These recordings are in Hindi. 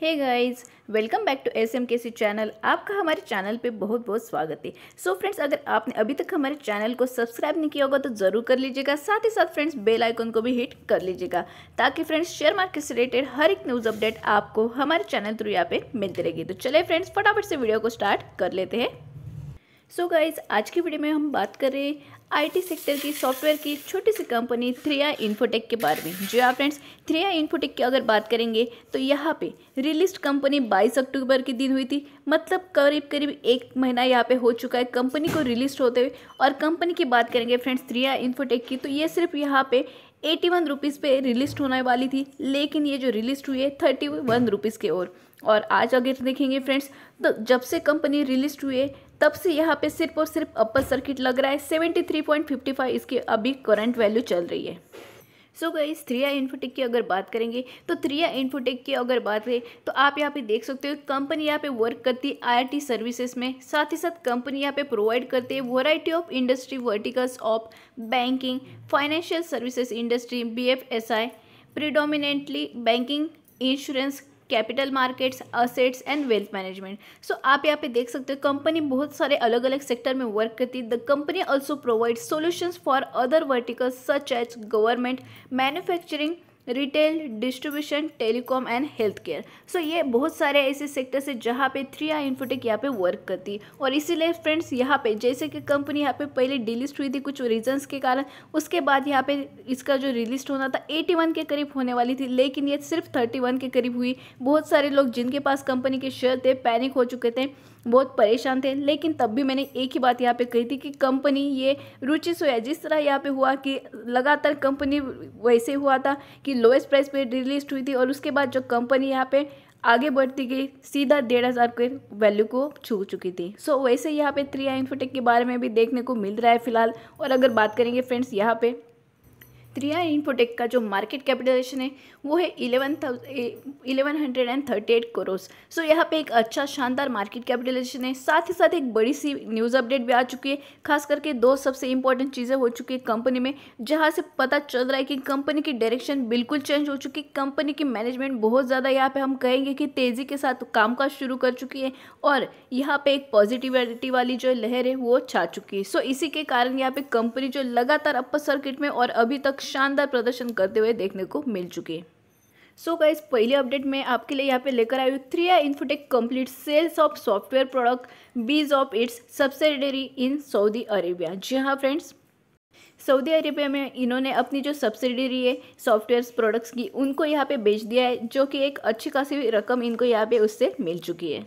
Hey guys, welcome back to SMKC channel. आपका हमारे चैनल पे बहुत बहुत स्वागत है। सो फ्रेंड्स, अगर आपने अभी तक हमारे चैनल को सब्सक्राइब नहीं किया होगा तो ज़रूर कर लीजिएगा। साथ ही साथ फ्रेंड्स बेल आइकन को भी हिट कर लीजिएगा ताकि फ्रेंड्स शेयर मार्केट से रिलेटेड हर एक न्यूज़ अपडेट आपको हमारे चैनल थ्रू यहाँ पे मिलती रहेगी। तो चलिए फ्रेंड्स, फटाफट से वीडियो को स्टार्ट कर लेते हैं। सो गाइज, आज की वीडियो में हम बात कर रहे हैं IT सेक्टर की सॉफ्टवेयर की छोटी सी कंपनी 3i इन्फोटेक के बारे में। जी हाँ फ्रेंड्स, 3i इन्फोटेक की अगर बात करेंगे तो यहाँ पे रिलीज कंपनी 22 अक्टूबर के दिन हुई थी। मतलब करीब करीब एक महीना यहाँ पे हो चुका है कंपनी को रिलीज होते हुए। और कंपनी की बात करेंगे फ्रेंड्स 3i इन्फोटेक की, तो ये सिर्फ यहाँ पे 81 रुपीज़ पे रिलीज होने वाली थी, लेकिन ये जो रिलीज हुई है 31 रुपीज़ के और आज अगर देखेंगे फ्रेंड्स, तो जब से कंपनी रिलीज हुई है तब से यहाँ पे सिर्फ और सिर्फ अपर सर्किट लग रहा है। 73.55 इसकी अभी करंट वैल्यू चल रही है। सो गाइस, 3i इन्फोटेक की अगर बात करेंगे तो 3i इन्फोटेक की अगर बात है तो आप यहाँ पे देख सकते हो कंपनी यहाँ पे वर्क करती है IRT सर्विसेज में। साथ ही साथ कंपनी यहाँ पे प्रोवाइड करती है variety of industry verticals of banking, financial services industry, BFSI, predominantly banking, insurance, capital markets, assets and wealth management. So आप यहाँ पे देख सकते हो कंपनी बहुत सारे अलग अलग सेक्टर में वर्क करती है। The company also provide solutions for other verticals such as government, manufacturing, retail, distribution, telecom and health care. So ये बहुत सारे ऐसे सेक्टर्स है जहाँ पे 3i इन्फोटेक यहाँ पे वर्क करती है। और इसीलिए फ्रेंड्स यहाँ पे जैसे कि कंपनी यहाँ पे पहले डिलिस्ट हुई थी कुछ रीजंस के कारण, उसके बाद यहाँ पे इसका जो रिलिस्ट होना था 81 के करीब होने वाली थी, लेकिन ये सिर्फ 31 के करीब हुई। बहुत सारे लोग जिनके पास कंपनी के शेयर थे पैनिक हो चुके थे, बहुत परेशान थे। लेकिन तब भी मैंने एक ही बात यहाँ पे कही थी कि कंपनी ये रुचि सोया जिस तरह यहाँ पे हुआ कि लगातार कंपनी वैसे हुआ था कि लोएस्ट प्राइस पे रिलीज हुई थी और उसके बाद जो कंपनी यहाँ पे आगे बढ़ती गई सीधा 1,500 के वैल्यू को छू चुकी थी। सो वैसे यहाँ पे 3i इन्फोटेक के बारे में भी देखने को मिल रहा है फिलहाल। और अगर बात करेंगे फ्रेंड्स यहाँ पे 3i इन्फोटेक का जो मार्केट कैपिटलाइजेशन है वो है 1138 करोड़। सो यहाँ पे एक अच्छा शानदार मार्केट कैपिटलाइजेशन है। साथ ही साथ एक बड़ी सी न्यूज़ अपडेट भी आ चुकी है। खास करके दो सबसे इंपॉर्टेंट चीज़ें हो चुकी है कंपनी में, जहाँ से पता चल रहा है कि कंपनी की डायरेक्शन बिल्कुल चेंज हो चुकी है। कंपनी की मैनेजमेंट बहुत ज़्यादा यहाँ पे हम कहेंगे कि तेज़ी के साथ कामकाज शुरू कर चुकी है और यहाँ पे एक पॉजिटिविटी वाली जो लहर है वो छा चुकी है। सो इसी के कारण यहाँ पे कंपनी जो लगातार अपर सर्किट में और अभी तक शानदार प्रदर्शन करते हुए देखने को मिल चुकी है। सो गाइस, पहले अपडेट में आपके लिए यहाँ पे लेकर आई हूँ 3i Infotech complete sales of software product biz of its subsidiary in Saudi Arabia. जी हाँ फ्रेंड्स, सऊदी अरेबिया में इन्होंने अपनी जो सब्सिडरी है सॉफ्टवेयर प्रोडक्ट्स की उनको यहाँ पे बेच दिया है, जो कि एक अच्छी खासी रकम इनको यहाँ पे उससे मिल चुकी है।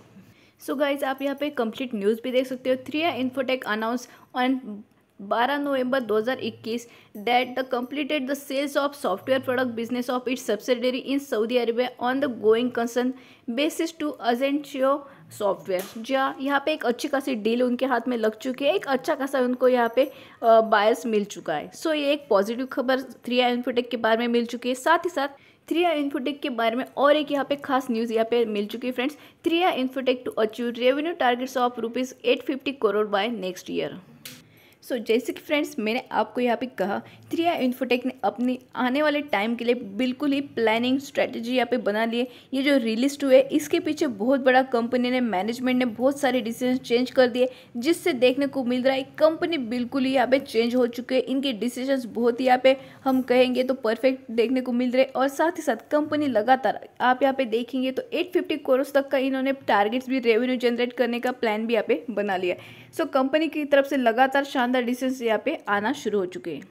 सो गाइज, आप यहाँ पे कंप्लीट न्यूज़ भी देख सकते हो। 3i infotech announce on 12 November 2021 that the completed the sales of software product business of its subsidiary in Saudi Arabia on the going concern basis to Azentio software. जी हाँ, यहाँ पे एक अच्छी खासी डील उनके हाथ में लग चुकी है, एक अच्छा खासा उनको यहाँ पे बायर्स मिल चुका है। सो ये एक पॉजिटिव खबर 3i इन्फोटेक के बारे में मिल चुकी है। साथ ही साथ 3i इन्फोटेक के बारे में और एक यहाँ पे खास न्यूज़ यहाँ पे मिल चुकी है friends. 3i Infotech to achieve revenue targets of ₹850 crore by next year. So जैसे कि फ्रेंड्स मैंने आपको यहाँ पे कहा 3i इन्फोटेक ने अपनी आने वाले टाइम के लिए बिल्कुल ही प्लानिंग स्ट्रेटजी यहाँ पे बना ली है। ये जो रिलीज हुए इसके पीछे बहुत बड़ा कंपनी ने मैनेजमेंट ने बहुत सारे डिसीजन चेंज कर दिए, जिससे देखने को मिल रहा है कंपनी बिल्कुल ही यहाँ पे चेंज हो चुके हैं। इनके डिसीजंस बहुत ही यहाँ पे हम कहेंगे तो परफेक्ट देखने को मिल रहे। और साथ ही साथ कंपनी लगातार आप यहाँ पे देखेंगे तो 850 करोड़ तक का इन्होंने टारगेट्स भी रेवेन्यू जनरेट करने का प्लान भी यहाँ पे बना लिया है। सो कंपनी की तरफ से लगातार शानदार डिसीजन यहाँ पे आना शुरू हो चुके हैं।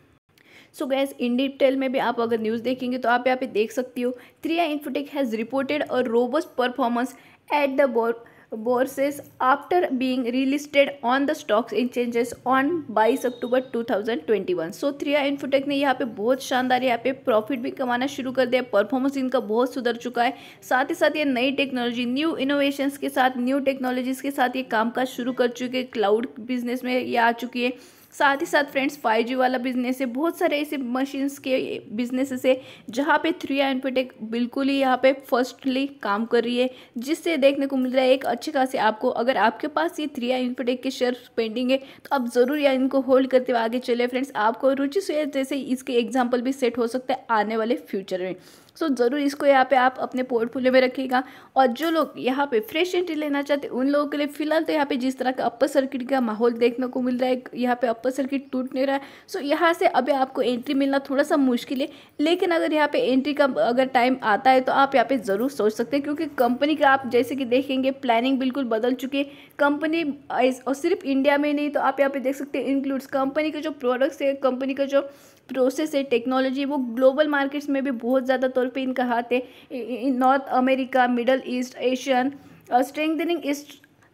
सो गैस, इन डिटेल में भी आप अगर न्यूज़ देखेंगे तो आप यहाँ पे देख सकती हो 3i infotech has reported a robust performance at the bourses after being relisted on the stocks exchanges on 22 October 2021। So 3i infotech ने यहाँ पे बहुत शानदार यहाँ पे प्रॉफिट भी कमाना शुरू कर दिया। परफॉर्मेंस इनका बहुत सुधर चुका है। साथ ही साथ ये नई टेक्नोलॉजी, न्यू इनोवेशंस के साथ, न्यू टेक्नोलॉजीज़ के साथ ये कामकाज शुरू कर चुके हैं। क्लाउड बिजनेस में ये आ चुकी है। साथ ही साथ फ्रेंड्स 5G वाला बिजनेस है, बहुत सारे ऐसे मशीन्स के बिजनेसेस है जहाँ पे 3i इन्फोटेक बिल्कुल ही यहाँ पे फर्स्टली काम कर रही है, जिससे देखने को मिल रहा है एक अच्छे खासे आपको, अगर आपके पास ये 3i इन्फोटेक के शेयर पेंडिंग है तो आप ज़रूर यार इनको होल्ड करते हुए आगे चले फ्रेंड्स। आपको रुचि से जैसे इसके एग्जाम्पल भी सेट हो सकता है आने वाले फ्यूचर में। सो ज़रूर इसको यहाँ पे आप अपने पोर्टफोलियो में रखिएगा। और जो लोग यहाँ पे फ्रेश एंट्री लेना चाहते हैं उन लोगों के लिए फिलहाल तो यहाँ पे जिस तरह का अपर सर्किट का माहौल देखने को मिल रहा है, यहाँ पे अपर सर्किट टूट नहीं रहा है, सो यहाँ से अभी आपको एंट्री मिलना थोड़ा सा मुश्किल है। लेकिन अगर यहाँ पे एंट्री का अगर टाइम आता है तो आप यहाँ पे ज़रूर सोच सकते हैं, क्योंकि कंपनी का आप जैसे कि देखेंगे प्लानिंग बिल्कुल बदल चुकी है कंपनी। और सिर्फ इंडिया में नहीं, तो आप यहाँ पे देख सकते हैं इंक्लूड्स कंपनी के जो प्रोडक्ट्स है, कंपनी का जो प्रोसेस है, टेक्नोलॉजी, वो ग्लोबल मार्केट्स में भी बहुत ज़्यादा तौर पे इनका हाथ है। In North America, Middle East, Asian, strengthening its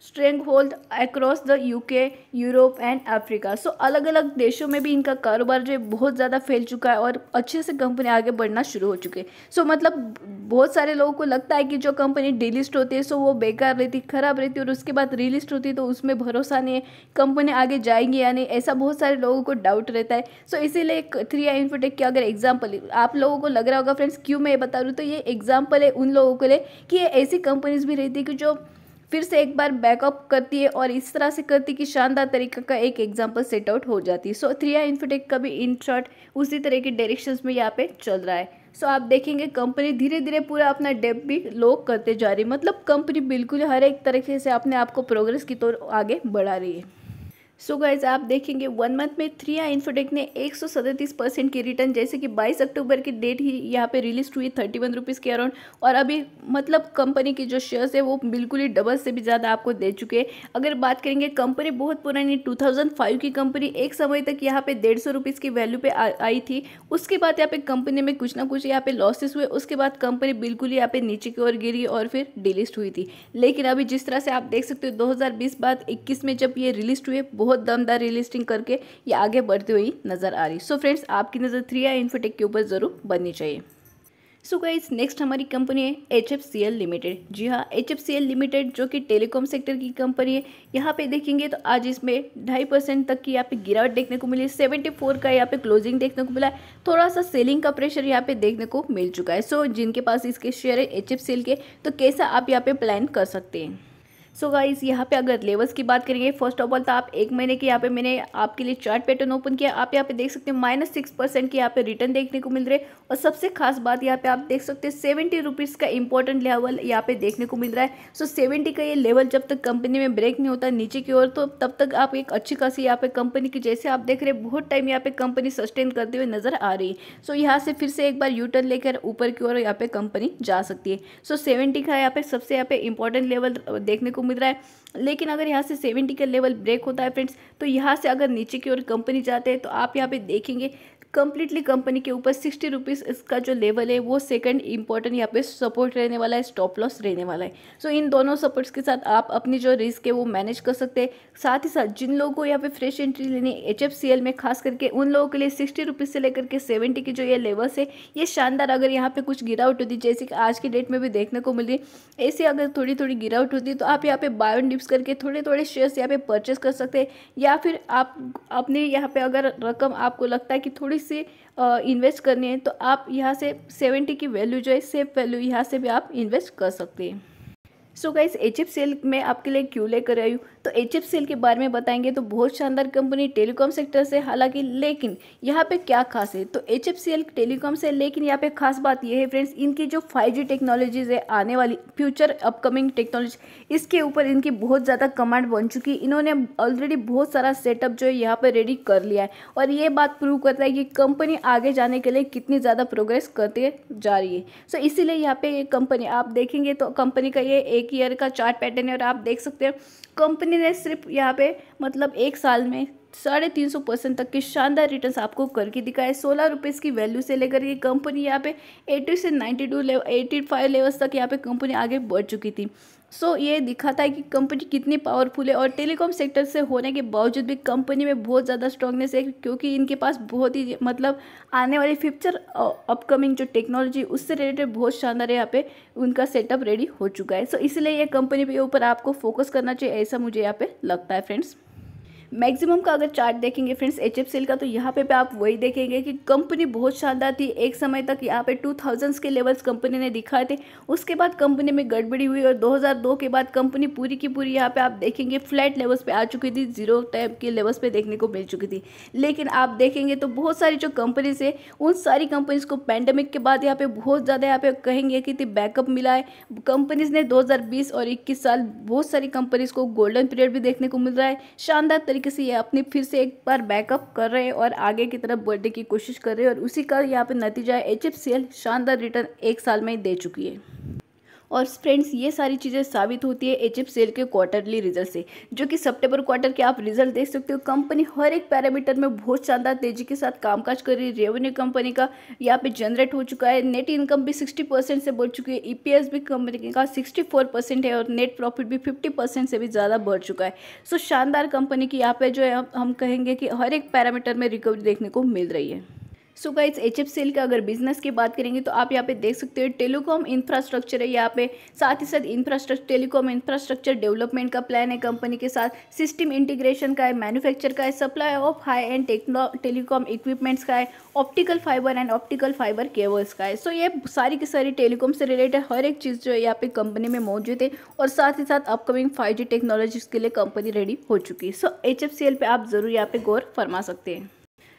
stronghold across the UK, Europe and Africa. So अलग अलग देशों में भी इनका कारोबार जो है बहुत ज़्यादा फैल चुका है और अच्छे से कंपनी आगे बढ़ना शुरू हो चुके हैं। सो मतलब बहुत सारे लोगों को लगता है कि जो कंपनी डीलिस्ट होती है सो वो बेकार रहती, ख़राब रहती है, और उसके बाद रीलिस्ट होती है तो उसमें भरोसा नहीं है कंपनी आगे जाएंगी या नहीं, ऐसा बहुत सारे लोगों को डाउट रहता है। सो इसीलिए 3i इन्फोटेक की अगर एग्जाम्पल आप लोगों को लग रहा होगा फ्रेंड्स क्यों मैं ये बता रही हूँ, तो ये एग्जाम्पल है उन लोगों के लिए कि ये ऐसी कंपनीज भी रहती है कि जो फिर से एक बार बैकअप करती है और इस तरह से करती है कि शानदार तरीके का एक एग्जांपल सेट आउट हो जाती है। सो 3i इन्फोटेक का भी इन शॉर्ट उसी तरह के डायरेक्शंस में यहाँ पे चल रहा है। सो आप देखेंगे कंपनी धीरे धीरे पूरा अपना डेप भी लो करते जा रही है, मतलब कंपनी बिल्कुल हर एक तरीके से अपने आप को प्रोग्रेस की तौर आगे बढ़ा रही है। सो गाइज आप देखेंगे 1 मंथ में 3i इन्फोटेक ने 137% की रिटर्न, जैसे कि 22 अक्टूबर की डेट ही यहाँ पे रिलीज हुई 31 रुपीज़ के अराउंड, और अभी मतलब कंपनी की जो शेयर्स है वो बिल्कुल ही डबल से भी ज़्यादा आपको दे चुके हैं। अगर बात करेंगे कंपनी बहुत पुरानी 2005 की कंपनी, एक समय तक यहाँ पे 150 रुपीज़ की वैल्यू पे आई थी। उसके बाद यहाँ पे कंपनी में कुछ ना कुछ यहाँ पे लॉसेस हुए, उसके बाद कंपनी बिल्कुल ही यहाँ पे नीचे की ओर गिरी और फिर डिलिस्ट हुई थी। लेकिन अभी जिस तरह से आप देख सकते हो 2020 बाद 21 में जब ये रिलीज हुए बहुत दमदार रिलिस्टिंग करके ये आगे बढ़ती हुई नजर आ रही। सो फ्रेंड्स आपकी नज़र 3i इन्फोटेक के ऊपर ज़रूर बननी चाहिए। सो गाइस नेक्स्ट हमारी कंपनी है HFCL लिमिटेड। जी हाँ, HFCL लिमिटेड जो कि टेलीकॉम सेक्टर की कंपनी है। यहाँ पे देखेंगे तो आज इसमें 2.5% तक की यहाँ पे गिरावट देखने को मिली, 74 का यहाँ पे क्लोजिंग देखने को मिला है। थोड़ा सा सेलिंग का प्रेशर यहाँ पे देखने को मिल चुका है। सो जिनके पास इसके शेयर है HFCL के, तो कैसा आप यहाँ पे प्लान कर सकते हैं। सो गाइस यहाँ पे अगर लेवल्स की बात करेंगे, फर्स्ट ऑफ ऑल तो आप एक महीने के यहाँ पे मैंने आपके लिए चार्ट पैटर्न ओपन किया, आप यहाँ पे देख सकते हैं -6% की यहाँ पे रिटर्न देखने को मिल रहे हैं। और सबसे खास बात यहाँ पे आप देख सकते हैं 70 रुपीज़ का इंपॉर्टेंट लेवल यहाँ पे देखने को मिल रहा है। सो 70 का ये लेवल जब तक कंपनी में ब्रेक नहीं होता नीचे की ओर, तो तब तक आप एक अच्छी खासी यहाँ पे कंपनी की, जैसे आप देख रहे हैं बहुत टाइम यहाँ पे कंपनी सस्टेन करते हुए नजर आ रही है। सो यहाँ से फिर से एक बार यूटर्न लेकर ऊपर की ओर यहाँ पे कंपनी जा सकती है। सो 70 का यहाँ पे सबसे यहाँ पे इंपॉर्टेंट लेवल देखने को मिल रहा है। लेकिन अगर यहाँ से 70 का लेवल ब्रेक होता है फ्रेंड्स, तो यहाँ से अगर नीचे की ओर कंपनी जाते हैं तो आप यहाँ पे देखेंगे कंप्लीटली कंपनी के ऊपर 60 रुपीज़ इसका जो लेवल है वो सेकंड इंपॉर्टेंट यहाँ पे सपोर्ट रहने वाला है, स्टॉप लॉस रहने वाला है। सो इन दोनों सपोर्ट्स के साथ आप अपनी जो रिस्क है वो मैनेज कर सकते हैं। साथ ही साथ जिन लोगों को यहाँ पे फ्रेश एंट्री लेनी है HFCL में, खास करके उन लोगों के लिए 60 रुपीज़ से लेकर के 70 की जो ये लेवल्स है ये शानदार, अगर यहाँ पे कुछ गिरावट होती जैसे कि आज की डेट में भी देखने को मिल रही है, ऐसे अगर थोड़ी थोड़ी गिरावट होती तो आप यहाँ पे बाय ऑन डिप्स करके थोड़े थोड़े शेयर्स यहाँ पे परचेस कर सकते हैं। या फिर आप अपने यहाँ पे अगर रकम आपको लगता है कि थोड़ी सी इन्वेस्ट करनी है, तो आप यहाँ से 70 की वैल्यू जो है सेफ वैल्यू, यहाँ से भी आप इन्वेस्ट कर सकते हैं। सो गाइस HFCL में आपके लिए क्यों लेकर आई हूँ, तो HFCL के बारे में बताएंगे तो बहुत शानदार कंपनी टेलीकॉम सेक्टर से, हालांकि लेकिन यहाँ पे क्या खास है, तो HFCL टेलीकॉम से, लेकिन यहाँ पे खास बात ये है फ्रेंड्स इनकी जो 5G टेक्नोलॉजीज है, आने वाली फ्यूचर अपकमिंग टेक्नोलॉजी, इसके ऊपर इनकी बहुत ज़्यादा कमांड बन चुकी है। इन्होंने ऑलरेडी बहुत सारा सेटअप जो है यहाँ पर रेडी कर लिया है, और ये बात प्रूव करता है कि कंपनी आगे जाने के लिए कितनी ज़्यादा प्रोग्रेस करते जा रही है। सो इसीलिए यहाँ पे ये कंपनी आप देखेंगे तो कंपनी का ये 1 ईयर का चार्ट पैटर्न है, और आप देख सकते हैं कंपनी ने सिर्फ यहाँ पे मतलब 1 साल में 350% तक के शानदार रिटर्न्स आपको करके दिखाए। 16 रुपीज़ की वैल्यू से लेकर ये कंपनी यहाँ पे 80 से 85 लेवल्स तक यहाँ पे कंपनी आगे बढ़ चुकी थी। सो ये दिखाता है कि कंपनी कितनी पावरफुल है, और टेलीकॉम सेक्टर से होने के बावजूद भी कंपनी में बहुत ज़्यादा स्ट्रांगनेस है, क्योंकि इनके पास बहुत ही मतलब आने वाली फ्यूचर अपकमिंग जो टेक्नोलॉजी उससे रिलेटेड बहुत शानदार यहाँ पे उनका सेटअप रेडी हो चुका है। सो इसलिए ये कंपनी के ऊपर आपको फोकस करना चाहिए, ऐसा मुझे यहाँ पे लगता है फ्रेंड्स। मैक्सिमम का अगर चार्ट देखेंगे फ्रेंड्स HFCL का, तो यहाँ पे आप वही देखेंगे कि कंपनी बहुत शानदार थी। एक समय तक यहाँ पे 2000s के लेवल्स कंपनी ने दिखाए थे। उसके बाद कंपनी में गड़बड़ी हुई और 2002 के बाद कंपनी पूरी की पूरी यहाँ पे आप देखेंगे फ्लैट लेवल्स पे आ चुकी थी, जीरो टाइप के लेवल्स पे देखने को मिल चुकी थी। लेकिन आप देखेंगे तो बहुत सारी जो कंपनीज है, उन सारी कंपनीज को पैंडेमिक के बाद यहाँ पे बहुत ज़्यादा यहाँ पे कहेंगे कि बैकअप मिला है। कंपनीज ने 2020 और 21 साल बहुत सारी कंपनीज को गोल्डन पीरियड भी देखने को मिल रहा है। शानदार तरीके से ये अपनी फिर से एक बार बैकअप कर रहे हैं और आगे की तरफ बढ़ने की कोशिश कर रहे हैं, और उसी का यहाँ पे नतीजा है HFCL शानदार रिटर्न एक साल में ही दे चुकी है। और फ्रेंड्स ये सारी चीज़ें साबित होती है HFCL के क्वार्टरली रिजल्ट से, जो कि सितंबर क्वार्टर के आप रिजल्ट देख सकते हो। कंपनी हर एक पैरामीटर में बहुत शानदार तेजी के साथ कामकाज कर रही है। रेवेन्यू कंपनी का यहाँ पे जनरेट हो चुका है, नेट इनकम भी 60% से बढ़ चुकी है, EPS भी कंपनी का 64% है और नेट प्रॉफिट भी 50% से भी ज़्यादा बढ़ चुका है। सो शानदार कंपनी की यहाँ पे जो है हम कहेंगे कि हर एक पैरामीटर में रिकवरी देखने को मिल रही है। सो गाइस HFCL का अगर बिजनेस की बात करेंगे तो आप यहाँ पे देख सकते हो टेलीकॉम इंफ्रास्ट्रक्चर है यहाँ पे, साथ ही साथ टेलीकॉम इंफ्रास्ट्रक्चर डेवलपमेंट का प्लान है कंपनी के साथ, सिस्टम इंटीग्रेशन का है, मैन्युफैक्चर का है, supply of high and telecom equipments का है, optical fibre and optical fibre cables का है। सो ये सारी की सारी टेलीकॉम से रिलेटेड हर एक चीज़ जो है यहाँ पे कंपनी में मौजूद है, और साथ ही साथ अपकमिंग 5G टेक्नोलॉजीज के लिए कंपनी रेडी हो चुकी है। सो HFCL पे आप ज़रूर यहाँ पे गौर फरमा सकते हैं।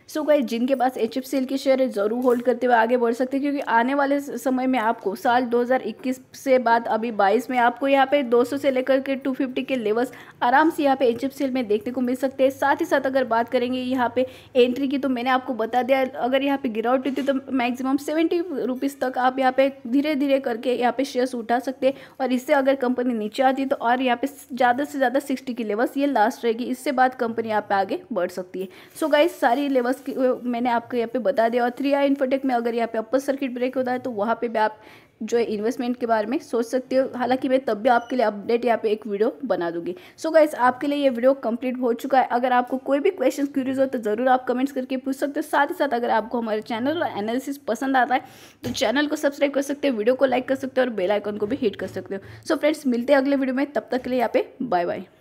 सो गाइस जिनके पास HFCL के शेयर है ज़रूर होल्ड करते हुए आगे बढ़ सकते हैं, क्योंकि आने वाले समय में आपको साल 2021 से बाद अभी 22 में आपको यहाँ पे 200 से लेकर के 250 के लेवल्स आराम से यहाँ पे HFCL में देखने को मिल सकते हैं। साथ ही साथ अगर बात करेंगे यहाँ पे एंट्री की, तो मैंने आपको बता दिया अगर यहाँ पे गिरावट होती तो मैक्सिमम 70 रुपीज़ तक आप यहाँ पे धीरे धीरे करके यहाँ पे शेयर्स उठा सकते हैं, और इससे अगर कंपनी नीचे आती है तो और यहाँ पे ज़्यादा से ज़्यादा 60 की लेवल्स ये लास्ट रहेगी, इससे बाद कंपनी यहाँ पे आगे बढ़ सकती है। सो गाइस सारी लेवल्स मैंने आपको यहाँ पे बता दिया। और 3i इन्फोटेक में अगर यहाँ पे अपर सर्किट ब्रेक होता है तो वहाँ पे भी आप जो है इन्वेस्टमेंट के बारे में सोच सकते हो। हालांकि मैं तब भी आपके लिए अपडेट यहाँ पे एक वीडियो बना दूंगी। सो गाइस आपके लिए ये वीडियो कंप्लीट हो चुका है। अगर आपको कोई भी क्वेश्चन क्यूरीज हो तो ज़रूर आप कमेंट्स करके पूछ सकते हो। साथ ही साथ अगर आपको हमारे चैनल और एनालिसिस पसंद आता है तो चैनल को सब्सक्राइब कर सकते हो, वीडियो को लाइक कर सकते हो और बेल आइकन को भी हिट कर सकते हो। सो फ्रेंड्स मिलते हैं अगले वीडियो में, तब तक के लिए यहाँ पे बाय बाय।